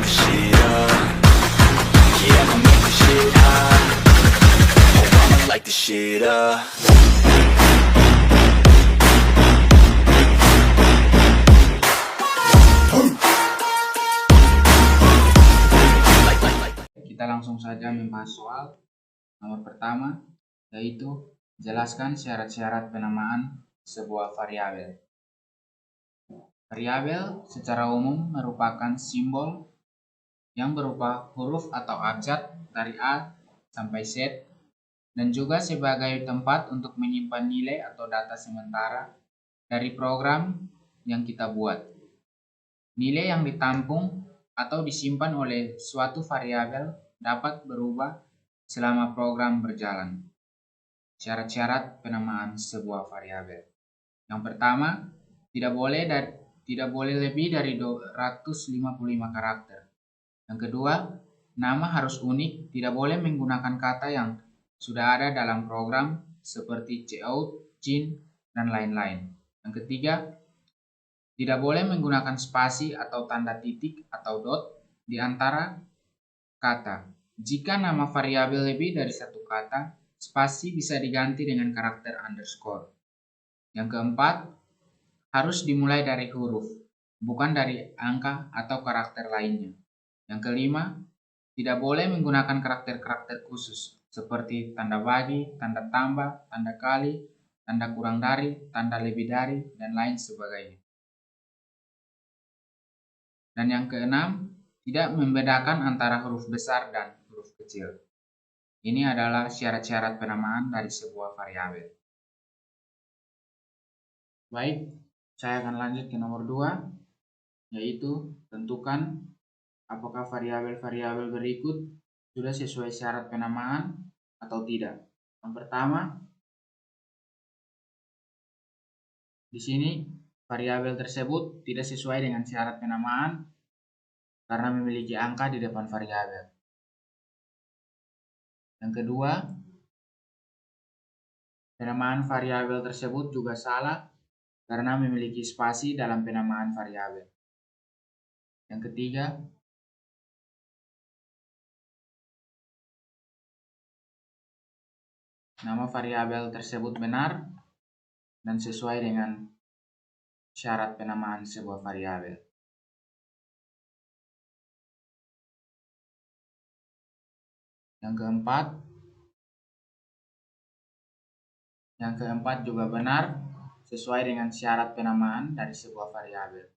this shit up. Yeah, I'ma make this shit hot. Oh, I'ma light this shit up. Kita langsung saja membahas soal nomor pertama, yaitu jelaskan syarat-syarat penamaan sebuah variabel. Variabel secara umum merupakan simbol yang berupa huruf atau abjad dari A sampai Z, dan juga sebagai tempat untuk menyimpan nilai atau data sementara dari program yang kita buat. Nilai yang ditampung atau disimpan oleh suatu variabel dapat berubah selama program berjalan. Syarat-syarat penamaan sebuah variabel. Yang pertama, tidak boleh lebih dari 255 karakter. Yang kedua, nama harus unik, tidak boleh menggunakan kata yang sudah ada dalam program seperti cout, cin, dan lain-lain. Yang ketiga, tidak boleh menggunakan spasi atau tanda titik atau dot di antara kata. Jika nama variabel lebih dari satu kata, spasi bisa diganti dengan karakter underscore. Yang keempat, harus dimulai dari huruf, bukan dari angka atau karakter lainnya. Yang kelima, tidak boleh menggunakan karakter-karakter khusus seperti tanda bagi, tanda tambah, tanda kali, tanda kurang dari, tanda lebih dari, dan lain sebagainya. Dan yang keenam, tidak membedakan antara huruf besar dan huruf kecil. Ini adalah syarat-syarat penamaan dari sebuah variabel. Baik, saya akan lanjut ke nomor 2, yaitu tentukan apakah variabel-variabel berikut sudah sesuai syarat penamaan atau tidak. Yang pertama, di sini variabel tersebut tidak sesuai dengan syarat penamaan karena memiliki angka di depan variabel. Yang kedua, penamaan variabel tersebut juga salah karena memiliki spasi dalam penamaan variabel. Yang ketiga, nama variabel tersebut benar dan sesuai dengan syarat penamaan sebuah variabel. Yang keempat juga benar sesuai dengan syarat penamaan dari sebuah variabel.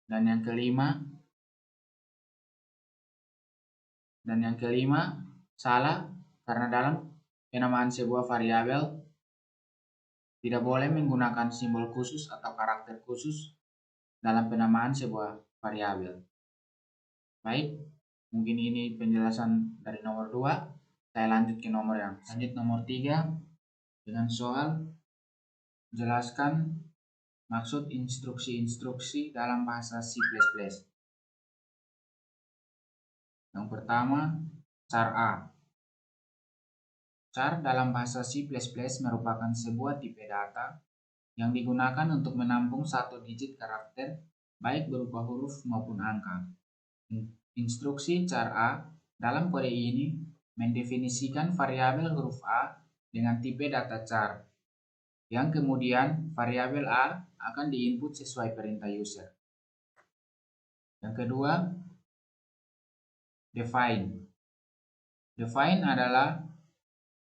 Dan yang kelima salah karena dalam penamaan sebuah variabel tidak boleh menggunakan simbol khusus atau karakter khusus dalam penamaan sebuah variabel. Baik, mungkin ini penjelasan dari nomor 2. Saya lanjut ke nomor 3 dengan soal jelaskan maksud instruksi-instruksi dalam bahasa C++. Yang pertama, char A. Char dalam bahasa C++ merupakan sebuah tipe data yang digunakan untuk menampung satu digit karakter baik berupa huruf maupun angka. Instruksi char A dalam kode ini mendefinisikan variabel huruf A dengan tipe data char, yang kemudian variabel A akan diinput sesuai perintah user. Yang kedua, define. Define adalah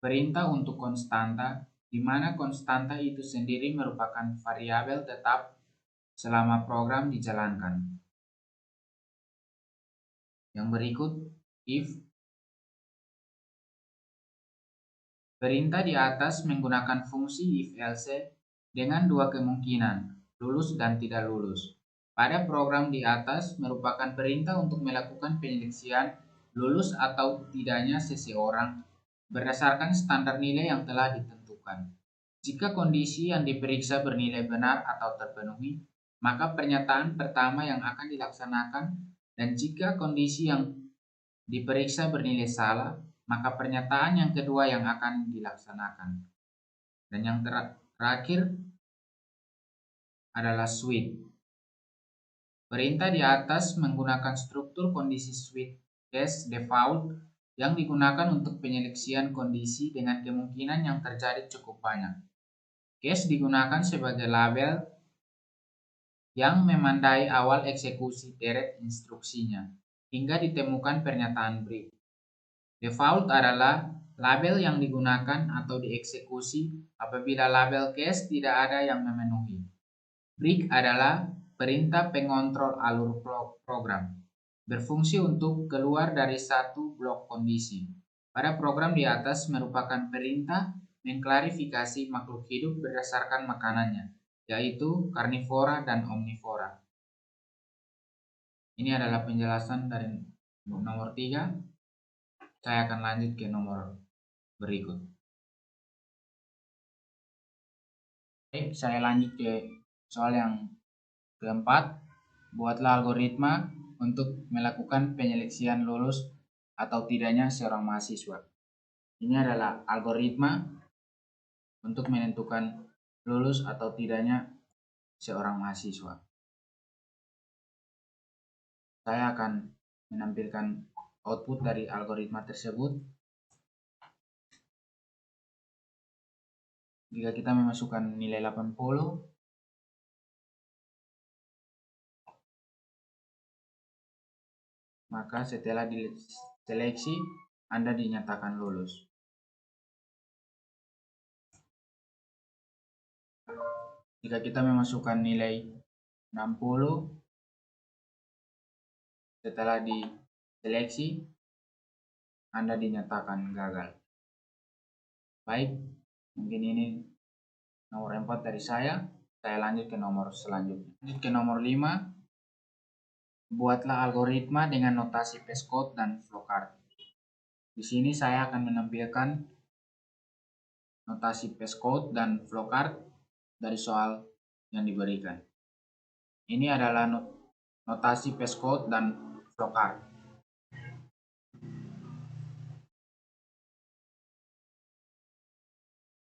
perintah untuk konstanta, di mana konstanta itu sendiri merupakan variabel tetap selama program dijalankan. Yang berikut, if. Perintah di atas menggunakan fungsi if-else dengan dua kemungkinan, lulus dan tidak lulus. Pada program di atas merupakan perintah untuk melakukan penyeleksian lulus atau tidaknya seseorang berdasarkan standar nilai yang telah ditentukan. Jika kondisi yang diperiksa bernilai benar atau terpenuhi, maka pernyataan pertama yang akan dilaksanakan, dan jika kondisi yang diperiksa bernilai salah, maka pernyataan yang kedua yang akan dilaksanakan. Dan yang terakhir adalah switch. Perintah di atas menggunakan struktur kondisi switch case default yang digunakan untuk penyeleksian kondisi dengan kemungkinan yang terjadi cukup banyak. Case digunakan sebagai label yang memandai awal eksekusi deret instruksinya hingga ditemukan pernyataan break. Default adalah label yang digunakan atau dieksekusi apabila label case tidak ada yang memenuhi. Break adalah perintah pengontrol alur program, berfungsi untuk keluar dari satu blok kondisi. Pada program di atas merupakan perintah mengklarifikasi makhluk hidup berdasarkan makanannya, yaitu karnivora dan omnivora. Ini adalah penjelasan dari nomor 3. Saya akan lanjut ke nomor berikut. Baik, saya lanjut ke soal yang keempat. Buatlah algoritma untuk melakukan penyeleksian lulus atau tidaknya seorang mahasiswa. Ini adalah algoritma untuk menentukan lulus atau tidaknya seorang mahasiswa. Saya akan menampilkan output dari algoritma tersebut. Jika kita memasukkan nilai 80, maka setelah diseleksi, Anda dinyatakan lulus. Jika kita memasukkan nilai 60, setelah diseleksi, Anda dinyatakan gagal. Baik, mungkin ini nomor 4 dari saya. Saya lanjut ke nomor selanjutnya. Lanjut ke nomor 5. Buatlah algoritma dengan notasi passcode dan flowchart. Di sini saya akan menampilkan notasi passcode dan flowchart dari soal yang diberikan. Ini adalah notasi passcode dan flowchart.